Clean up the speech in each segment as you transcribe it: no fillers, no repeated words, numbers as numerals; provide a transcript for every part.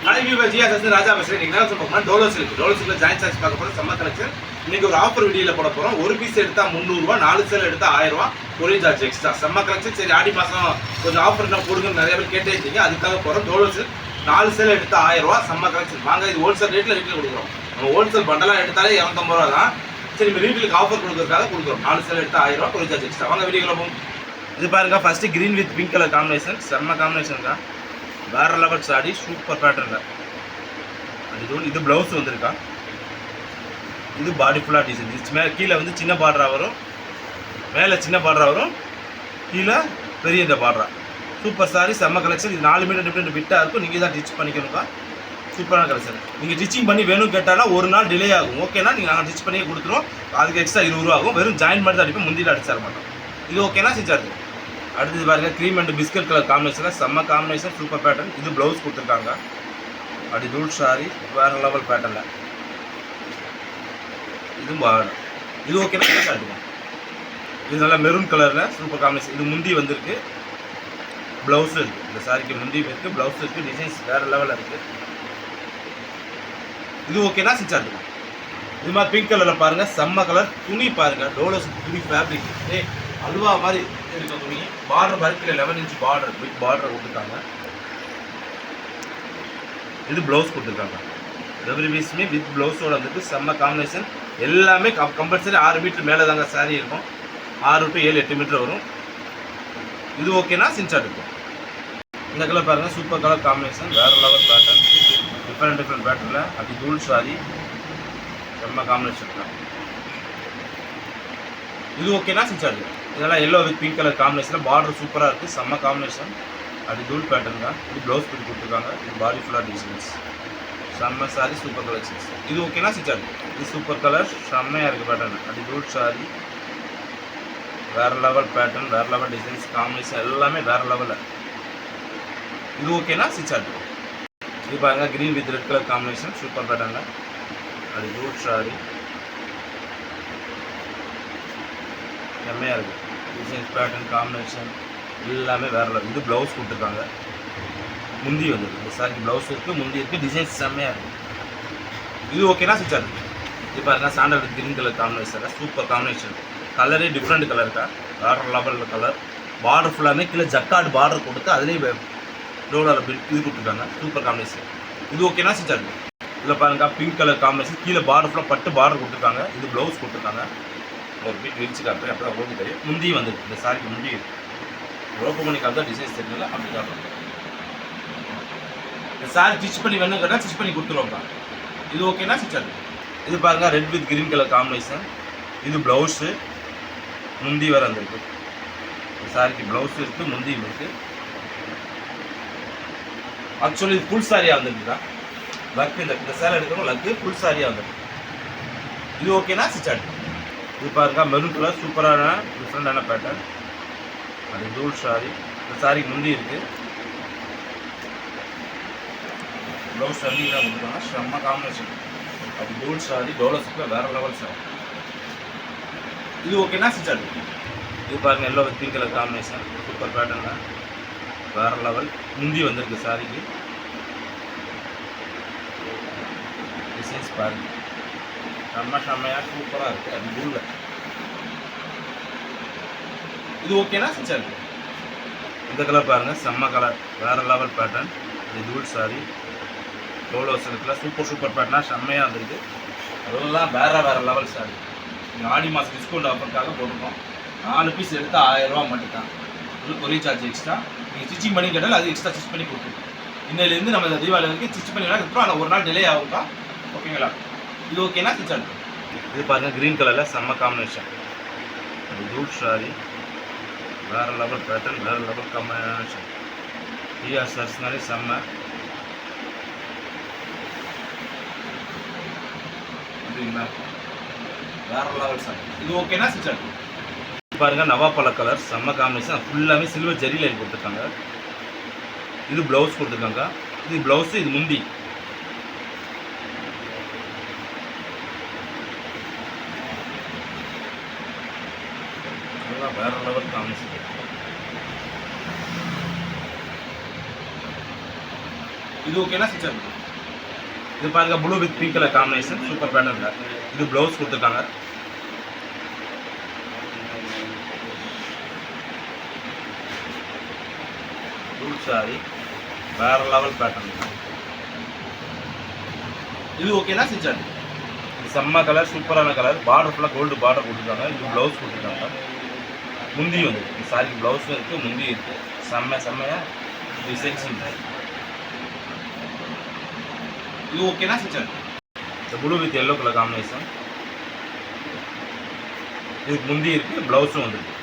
மனைவி ஜிஎஸ் ராஜா பேசுறேன். நீங்க என்ன சொல்ல டோலோ சில்க் ஜாயின் சார்ஜ் பார்க்க போறோம். செம்ம கலெக்ஷன். இன்னைக்கு ஒரு ஆஃபர் வீடியோல போட போறோம். ஒரு பீஸ் எடுத்தா 300 ரூபாய், 4 சேல் எடுத்தா 1000 ரூபாய், கொரியர் சார்ஜ் எக்ஸ்ட்ரா. செம்ம கலெக்ஷன். சரி ஆடி மாசம் கொஞ்சம் ஆஃபர் என்ன போடுங்க நிறைய பேர் கேட்டே இருக்கீங்க, அதுக்காக போறோம். டோலோ சில்க் 4 சேல் எடுத்தா 1000 ரூபாய். செம்ம கலெக்ஷன். வாங்க, இது ஹோல்சேல் ரேட்ல வீட்டில் கொடுக்குறோம். நம்ம ஹோல்சேல் பண்டலா எடுத்தாலே 250 ரூபா தான். சரி நம்ம ரீட்டிலுக்கு ஆஃபர் கொடுக்கறதுக்காக கொடுக்குறோம். 4 சேல் எடுத்தா 1000 ரூபாய், கொரியர் சார்ஜ் எக்ஸ்ட்ரா. வாங்க வீடியோக்குள்ள போவோம். இது பாருங்க, first green with pink colour combination. செம்ம காம்பினேஷன் தான். வேற லெவல் சாடி, சூப்பர் பேட்டர்ன். இது பிளவுஸ் வந்திருக்கா. இது பாடி ஃபுல்லாக டிசைன். இது கீழே வந்து சின்ன பார்டரா வரும், மேலே சின்ன பார்டரா வரும், கீழே பெரிய இந்த பார்டரா. சூப்பர் சாரி, செம்ம கலெக்ஷன். இது 4 மீட்டர் டிஃப்ரெண்ட் பிட்டாக இருக்கும். நீங்கள் தான் ஸ்டிச் பண்ணிக்கணும்க்கா. சூப்பரான கலெக்ஷன். நீங்கள் ஸ்டிச்சிங் பண்ணி வேணும் கேட்டாலும் ஒரு நாள் டிலே ஆகும். ஓகேனா நீங்கள் நாங்கள் ஸ்டிச் பண்ணியே கொடுத்துருவோம். அதுக்கு எக்ஸ்ட்ரா 20 ரூபா ஆகும். வெறும் ஜாயின் பண்ணி தான் அடிப்போம், முந்தியில் அடிச்சார மாட்டோம். இது ஓகேனா செஞ்சாரு. அடுத்தது பாருங்க, க்ரீம் அண்ட் பிஸ்கட் கலர் காம்பினேஷனில் செம்ம காம்பினேஷன், சூப்பர் பேட்டர்ன். இது ப்ளவுஸ் கொடுத்துருக்காங்க. அப்படி தூள் சாரி, வேறு லெவல் பேட்டர்னில். இது பார்டர். இது ஓகேனா காட்டுவோம். இது நல்லா மெரூன் கலரில் சூப்பர் காம்பினேஷன். இது முந்தி வந்திருக்கு, ப்ளவுஸும் இருக்குது. இந்த சாரிக்கு முந்தி இருக்குது, ப்ளவுஸ் இருக்குது. டிசைன்ஸ் வேறு லெவலில் இருக்குது. இது ஓகேனா செஞ்சா இருக்கும். இது மாதிரி பிங்க் கலரில் பாருங்கள், செம்ம கலர். துணி பாருங்கள், டோலோஸ் துணி ஃபேப்ரிக் அல்வா மாதிரி இருக்க துணி. பார்டர் பாருங்க, 11 இன்ச் பார்டர், பிக் பார்டர் கொடுத்துருக்காங்க. இது ப்ளவுஸ் கொடுத்துருக்காங்க. எவ்ரி பீஸுமே வித் ப்ளவுஸோட வந்துட்டு செம்ம காம்பினேஷன். எல்லாமே கம்பல்சரி 6 மீட்டர் மேலே தாங்க சாரீ இருக்கும். 6 to 7 8 மீட்டர் வரும். இது ஓகேனா சின்சாட் இருக்கும். இந்த கலர் பாருங்கள், சூப்பர் கலர் காம்பினேஷன், வேறு லெவல் பேட்டர்ன். டிஃப்ரெண்ட் பேட்டர்னில் அப்படி தூள் சாரி, செம்ம காம்பினேஷன் தான். இது ஓகேனா சின்சாட். இதெல்லாம் எல்லோ வித் பிங்க் கலர் காம்பினேஷனில் பார்டர் சூப்பராக இருக்குது, செம்ம காம்பினேஷன். அப்படி தூள் பேட்டர்ன் தான். இது ப்ளவுஸ் பிடி கொடுத்துருக்காங்க. இது பாடி ஃபுல்லாக டிசைன்ஸ், செம்ம சாரி, சூப்பர் கலெக்ஷன்ஸ். இது ஓகேனா சின்சாட். இது சூப்பர் கலர், செம்மையாக இருக்குது பேட்டர்ன். அப்படி தூள் சாரி, வேறு லெவல் பேட்டர்ன், வேறு லெவல் டிசைன்ஸ், காம்பினேஷன் எல்லாமே வேறு லெவலில். இது ஓகேனா சின்சாட். இது பாருங்கள், green with red colour combination, super பேட்டர்னில். அது ரூட் சாரி, செம்மையாக இருக்குது. டிசைன்ஸ், பேட்டர்ன், காம்பினேஷன் எல்லாமே வேறு லெவல். இது ப்ளவுஸ் கொடுத்துருக்காங்க. முந்தி வந்துருக்கு. இந்த சாரிக்கு ப்ளவுஸ் இருக்குது, முந்தி இருக்குது. டிசைன்ஸ் செம்மையாக இருக்குது. இது ஓகேனா சின்சாட். இது பாருங்கள், சாண்டல் வித் க்ரீன் கலர் காம்பினேஷனில் சூப்பர் காம்பினேஷன். கலரே டிஃப்ரெண்ட் கலர் இருக்கா, வேறு லெவலில் கலர். பார்டர் ஃபுல்லாமே கீழே ஜக்கார்டு பார்டர் கொடுத்து அதுலேயும் டோலாவில் இது கொடுத்துருக்காங்க. Super combination. இது ஓகேனா சின்சாட். இதில் பாருங்க, பிங்க் கலர் காம்பினேஷன், கீழே பார்டர் ஃபுல்லாக பட்டு பார்டர் கொடுத்துருக்காங்க. இது ப்ளவுஸ் கொடுத்துருக்காங்க. ஒரு பீட் விரிச்சு காட்டுறேன், அப்போ தான் ஓகே தெரியும். முந்தி வந்துருக்கு. இந்த சாரிக்கு முந்தி ஓப்பன் பண்ணி காட்டா டிசைன்ஸ் தெரியல, அப்படி காட்டுறோம். இந்த சாரி ஸ்டிச் பண்ணி வேணும் கேட்டால் ஸ்டிச் பண்ணி கொடுத்துருவோம்ப்பா. இது ஓகேனா சின்சாட். இது பாருங்கள், red with green colour combination. இது ப்ளவுஸு, முந்தி வேறு வந்துருக்கு. இந்த சாரிக்கு ப்ளவுஸு இருக்குது, முந்தியும் இருக்குது. ஆக்சுவலி இது ஃபுல் சாரியாக வந்துருக்குதா, லக்கு. இந்த சேலை எடுக்கணும், லக்கு ஃபுல் சாரியாக வந்துருக்கு. இது ஓகேனா சின்சாட். இது பாருங்க, மெரூன் கலர், சூப்பரான டிஃப்ரெண்டான பேட்டர்ன். அது தூள் சாரி. இந்த சாரிக்கு முந்தி இருக்குது, ப்ளவுஸ் தள்ளி தான் கொடுத்துருக்காங்க. செம்ம காம்பினேஷன். அது தூள் சாரி, டோலோஸுக்குள்ள வேறு லெவல் சாரி. இது ஓகேனா சின்சாட். இது பாருங்கள், yellow with pink colour combination, super pattern தான், வேறு லெவல். முந்தி வந்திருக்கு சாரிக்கு. டிசைன்ஸ் பாருங்கள், செம்மையாக சூப்பராக இருக்குது. அது தூள். இது ஓகேனா சின்சாட். இந்த கலர் பாருங்கள், செம்ம கலர், வேறு லெவல் பேட்டர்ன். இது தூள் சாரி, டோலோஸ் இருக்குல்ல, சூப்பர் பேட்டர்னாக செம்மையாக வந்துருக்கு. அதெல்லாம் வேறு லெவல் சாரி. நீங்கள் ஆடி மாதம் டிஸ்கவுண்ட் ஆஃபருக்காக போட்டுருக்கோம். 4 பீஸ் எடுத்தால் 1000 ரூபா மட்டும்தான். இது கொரியர் சார்ஜ் எக்ஸ்ட்ரா. நீங்கள் ஸ்டிச்சிங் பண்ணி கேட்டால் அது எக்ஸ்ட்ரா ஸ்டிச் பண்ணி கொடுத்துருக்கோம். இன்னிலேருந்து நம்ம தீபாவளி வரைக்கும் ஸ்டிச் பண்ணி வேணால் கொடுத்துருவோம். ஆனால் ஒரு நாள் டிலே ஆகும்ப்பா. ஓகேங்களா? இது ஓகேனா சின்சாட். இது பாருங்கள், க்ரீன் கலரில் செம்ம காம்பினேஷன். அது தூள் சாரி, வேறு லெவல் பேட்டர்ன், வேறு லெவல் காம்பினேஷன். டிஆர் சர்ஸ்னாலே செம்ம. வேறு லெவல் சாரி. இது ஓகேனா சின்சாட். பாருங்கள், நவாப்பழ கலர், செம்ம காம்பினேஷன். ஃபுல்லாமே சில்வர் ஜெரி லைன் கொடுத்துருக்காங்க. இது ப்ளவுஸ் கொடுத்துருக்காங்க. இது ப்ளவுஸு, இது முந்தி. வேறு லெவல் காம்பினேஷன். இது இது ஓகேனா சிஸ்டர். இது பாருங்க blue with pink colour combination super பேட்டர்ன்ல. இது ப்ளவுஸ் கொடுத்துருக்காங்க. ஃபுல் சாரி வேற லெவல் பேட்டர்ன். இது ஓகேனா சிஸ்டர். இது செம்ம கலர் சூப்பரான கலர். பார்டர் ஃபுல்லாக கோல்டு பார்டர் கொடுத்துருக்காங்க. இது ப்ளவுஸ் கொடுத்துருக்காங்க. முந்தி வந்து இந்த சாரிக்கு ப்ளவுஸும் இருக்குது, முந்தி இருக்குது. செம்மையாக டிசைன்ஸ் இருக்குது. இது ஓகேனா சிஸ்டர். இந்த blue with yellow colour combination. இதுக்கு முந்தி இருக்குது, ப்ளவுஸும் வந்துருக்கு.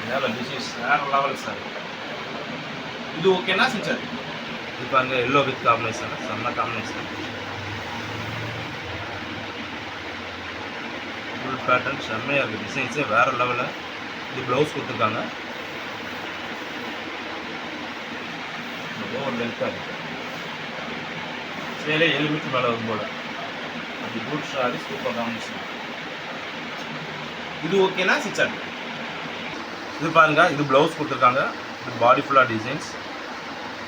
மேலே டிசைன்ஸ் வேற லெவல் சார். இது ஓகேனா சிஸ்டர். இது பாருங்க எல்லோ வித் காம்பினேஷன் செம்ம காம்பினேஷன். ஃபுல் பேட்டர்ன் செம்மையாக இருக்குது. டிசைன்ஸே வேறு லெவலில். இது ப்ளவுஸ் கொடுத்துருக்காங்க. ஓவர் லென்த்தாக இருக்குது. சேலே 7 மீட்டர் மேலே வரும் போல். அது பூட் சாரி சூப்பர் காம்பினேஷன். இது ஓகேனா சிஸ்டர். இது பாருங்க இது ப்ளவுஸ் கொடுத்துருக்காங்க. இது பாடி ஃபுல்லாக டிசைன்ஸ்.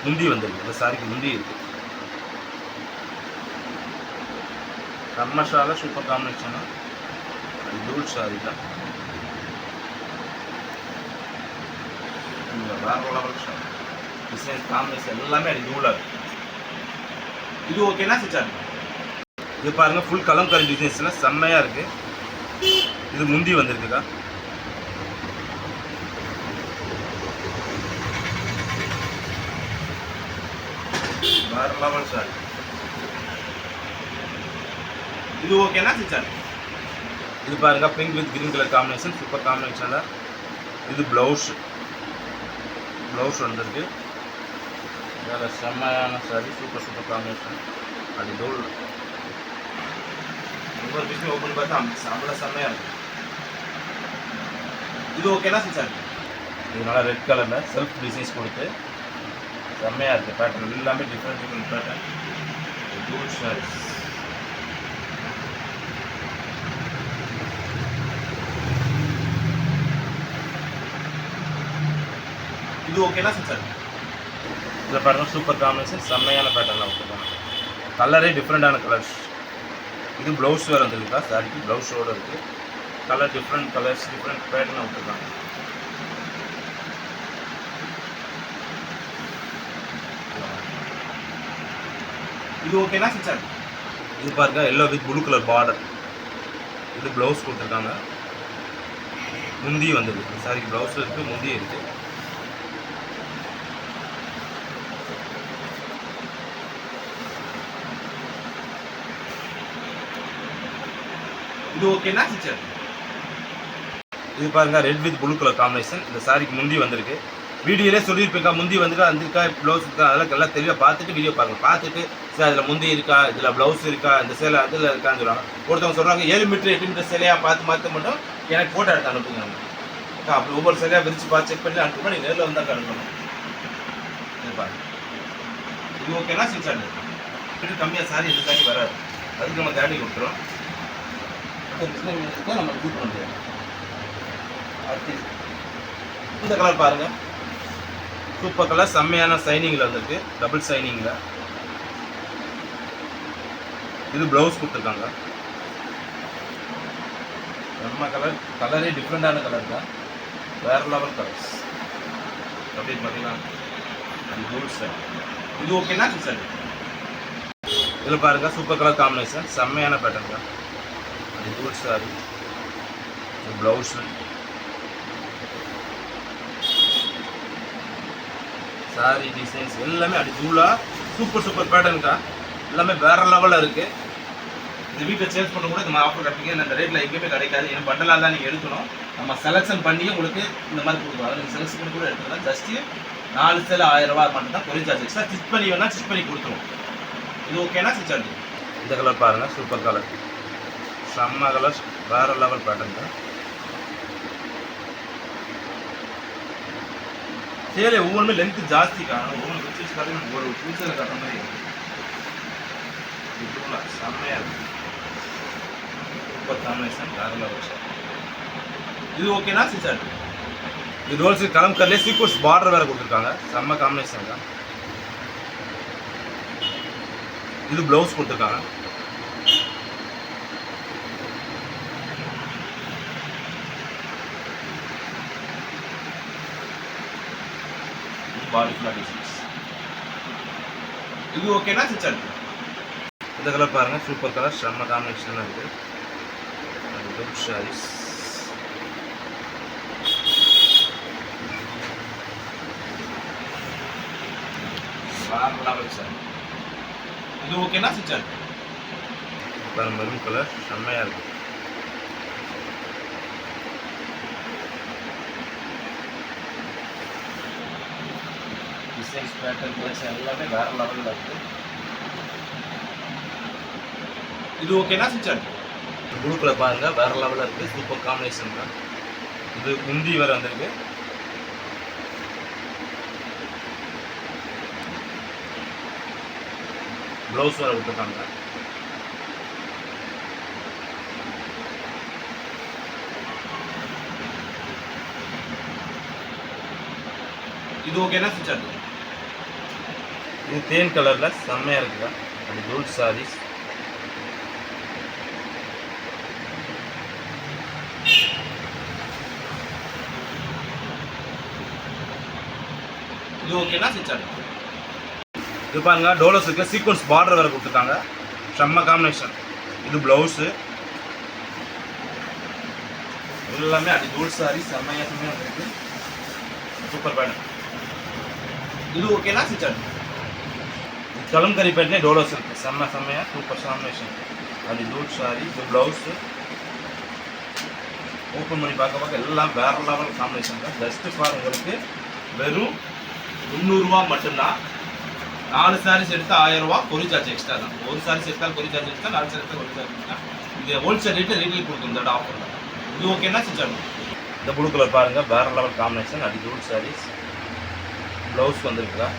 முந்தி வந்துருக்கு. இந்த சாரிக்கு முந்தி இருக்குது. கம்மஷால சூப்பர் காம்பினேஷனாக அது பூட் சாரி தான். வேற லெவல் சாரி. டிசைன்ஸ் காம்பினேஷன் எல்லாமே அது தூளாக இருக்குது. இது ஓகேனா சிஸ்டர். இது பாருங்கள் ஃபுல் கலம்காரி டிசைன்ஸ்லாம் செம்மையாக இருக்குது. இது முந்தி வந்திருக்குதா. வேறு லெவல் சாரி. இது ஓகேனா சிஸ்டர். இது பாருங்க pink with green colour combination super காம்பினேஷனில். இது ப்ளவுஸ் வந்துருக்கு. வேறு செம்மையான சாரி சூப்பர் காம்பினேஷன். அது தோல் ஒவ்வொரு பீஸுமே ஓப்பன் பார்த்தா அவ்வளோ செம்மையாக இருக்கும். இது ஓகேனா சிஸ்டர். இது நல்லா ரெட் கலரில் செல்ஃப் டிசைன்ஸ் கொடுத்து செம்மையாக இருக்குது. பேட்டர்ன் எல்லாமே டிஃப்ரெண்ட் பேட்டர்ன். குட் சாரீஸ். இது ஓகேனா சிஸ்டர். இதில் பாருங்கள் சூப்பர் காம்பினேஷன் செம்மையான பேட்டர்னில் விட்டுருக்காங்க. கலரே டிஃப்ரெண்டான கலர்ஸ். இது ப்ளவுஸ் வேறு வந்துருக்கா சாரிக்கு ப்ளவுஸோடு இருக்குது. கலர் டிஃப்ரெண்ட் கலர்ஸ் டிஃப்ரெண்ட் பேட்டர்னாக விட்டுருக்காங்க. இது ஓகேனா சிஸ்டர். இது பாருங்க yellow with blue colour border. இது ப்ளவுஸ் கொடுத்துருக்காங்க. முந்தி வந்துருக்கு. சாரிக்கு ப்ளவுஸ் இருக்குது, முந்தி இருக்குது. இது ஓகேனா சிஸ்டர். இது பாருங்க red with blue colour combination. இந்த சாரிக்கு முந்தி வந்திருக்கு. வீடியோலே சொல்லியிருப்பேங்க முந்தி வந்திருக்கா ப்ளவுஸ் இருக்கா அதெல்லாம் எல்லாம் தெளிவாக பார்த்துட்டு வீடியோ பாருங்கள். பார்த்துட்டு சார் அதில் முந்தி இருக்கா, இதில் ப்ளவுஸ் இருக்கா, இந்த சேலை அதில் இருக்கான்னு சொல்லுவாங்க. ஒருத்தவங்க சொல்கிறாங்க 7 மீட்டர் 8 மீட்டர் சேலையாக பார்த்து மட்டும் எனக்கு ஃபோட்டோ எடுத்து அனுப்புங்க. அப்படி ஒவ்வொரு சேலையாக விரிச்சு பார்த்து செக் பண்ணி அனுப்புனா நீங்கள் நேரில் வந்தால் அனுப்பணும். இது பாருங்க. இது ஓகேனா சிஸ்டர். கம்மியாக சாரி இந்த சாரி வராது. அதுக்கு நம்ம தேடி கொடுத்துரும். நம்ம இது பண்ண முடியாது. அடுத்து இந்த கலர் பாருங்கள் சூப்பர் கலர் செம்மையான சைனிங்கில் வந்துருக்கு. டபுள் சைனிங்கில். இது ப்ளவுஸ் கொடுத்துருக்காங்க. செம்ம கலர். கலரே டிஃப்ரெண்டான கலர் தான். வேறு லெவல் கலர்ஸ். அப்படின்னு பார்த்தீங்கன்னா அது கோல்ட் சார். இது ஓகேனா சார். இதில் பாருங்கள் சூப்பர் கலர் காம்பினேஷன் செம்மையான பேட்டர்ன் தான். அது gold sari. Blouse sari designs எல்லாமே அடி தூளாக சூப்பர் பேட்டர்னுக்கா. எல்லாமே வேறு லெவலில் இருக்குது. இந்த வீட்டில் சேல்ஸ் பண்ண கூட இந்த ஆஃபர் கட்டிங்க இந்த ரேட்டில் எங்கேயுமே கிடைக்காது. ஏன்னா பண்டலாக தான் நீங்கள் எடுக்கணும். நம்ம செலெக்ஷன் பண்ணி உங்களுக்கு இந்த மாதிரி கொடுக்குறோம். அதை நீங்கள் செலெக்ஷன் பண்ணி கூட எடுத்துக்கலாம். ஜஸ்ட்டு 4 சேலை 1000 ரூபா மட்டும் தான் கொரியர் சார்ஜ். எக்ஸ்ட்ரா ஸ்டிச் பண்ணி வேணால் ஸ்டிச் பண்ணி கொடுத்துருவோம். இது ஓகேனா ஸ்டிச் சார்ஜ். இந்த கலர் பாருங்கள் சூப்பர் கலர் செம்ம கலர் வேறு லெவல் பேட்டர்ன் தான். சேலை ஒவ்வொன்றுமே லென்த்து ஜாஸ்தி காணும். ஒவ்வொரு பிக்சர்ஸ் காட்டுங்க ஒரு ஃபியூச்சரில் காட்டுற மாதிரி செம்மையாக இருக்குது. சூப்பர் காம்பினேஷன் வேறு லெவல் சார். இது ஓகேனா சிஸ்டர். இது டோலோ சில்க் கலம்கர்லேயே சீக்வன்ஸ் பார்டர் வேறு கொடுத்துருக்காங்க, செம்ம காம்பினேஷன் தான். இது ப்ளவுஸ் கொடுத்துருக்காங்க. பாடி ஃபுல்லாக டிசைன்ஸ். இது ஓகேனா சிச்சர். இந்த கலர் பாருங்க, சூப்பர் கலர், செம்ம காம்பினேஷனாக இருக்குது. குட் சாரீஸ். சார் இது ஓகேனா சிச்சர். மெரூன் கலர் செம்மையாக இருக்குது. டிசைன்ஸ் பேட்டர்ன் கலெக்ஷன் எல்லாமே வேற லெவலில் இருக்குது. இது ஓகேனா சிச்சர். ப்ளூ கலர் பாருங்க, வேற லெவலில் இருக்குது, சூப்பர் காம்பினேஷன் தான். இது முந்தி வேறு வந்திருக்கு. ப்ளவுஸ் வேறு விட்டுருக்காங்க. இது ஓகேனா சிச்சர். இது தேன் கலரில் செம்மையாக இருக்குதா, அது கோல்ட் சாரீஸ். இது ஓகேனா சிச்சர். இது பாருங்க, டோலோ சில்க்ல சீக்வன்ஸ் பார்டர் வேறு கொடுத்துருக்காங்க, செம்ம காம்பினேஷன். இது ப்ளவுஸு எல்லாமே அது கோல்ட் சாரீஸ், செம்மையாக இருக்குது, சூப்பர் பேட்டர்ன். இது ஓகேனா சிச்சர். கலம்கரி பேட்டர்னே டோலோ சில்க், செம்மையாக சூப்பர் காம்பினேஷன். அது கோல்ட் சாரி. இது ப்ளவுஸு ஓப்பன் பண்ணி பார்க்க எல்லாம் வேற லெவல் காம்பினேஷன் தான். ஜஸ்ட்டு ஃபார் உங்களுக்கு வெறும் 300 ரூபா மட்டும்தான். 4 சாரீஸ் எடுத்து 1000 ரூபா, கொரி சார்ஜ் எக்ஸ்ட்ரா தான். ஒரு சாரீஸ் எடுத்தால் கொரி சார்ஜ் எக்ஸ்ட்ரா, 4 சாரீஸ் எடுத்தால் கொரி சார்ஜ் எக்ஸ்ட்ரா. இது ஹோல்சேல் ரேட்டு ரீட்டைல் கொடுக்கும் இந்த ஆஃபர். இது ஓகேனா சிச்சர். இந்த ப்ளூ கலர் பாருங்கள், வேற லெவல் காம்பினேஷன். அது கோல்ட் சாரீஸ். ப்ளவுஸ் வந்துருக்குதா.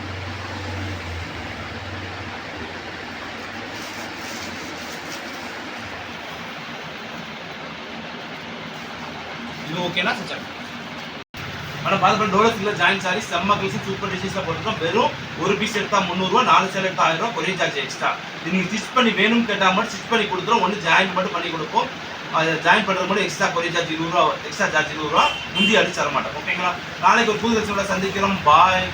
இது ஓகேனா சிச்சர். ஆனால் பார்த்து டோலோ சில்க்ல ஜாயின் சாரீஸ் செம்ம கலெக்ஷன், சூப்பர் டிசைன்ஸாக போட்டுருக்கோம். வெறும் ஒரு பீஸ் எடுத்தால் 300 ரூபா, 4 சேல் எடுத்தால் 1000 ரூபா, கொரியர் சார்ஜ் எக்ஸ்ட்ரா. இது நீங்கள் ஸ்டிச் பண்ணி வேணும்னு கேட்டால் மட்டும் ஸ்டிச் பண்ணி கொடுத்துரும். ஒன்று ஜாயின் மட்டும் பண்ணி கொடுப்போம். அதை ஜாயின் பண்ணுறது மட்டும் எக்ஸ்ட்ரா கொரியர் சார்ஜ் 20 ரூபா, எக்ஸ்ட்ரா சார்ஜ் 20 ரூபா, முந்தி அடிச்சு தர மாட்டோம். ஓகேங்களா? நாளைக்கு ஒரு புது கலெக்ஷனோட சந்திக்கிறோம். பாய்.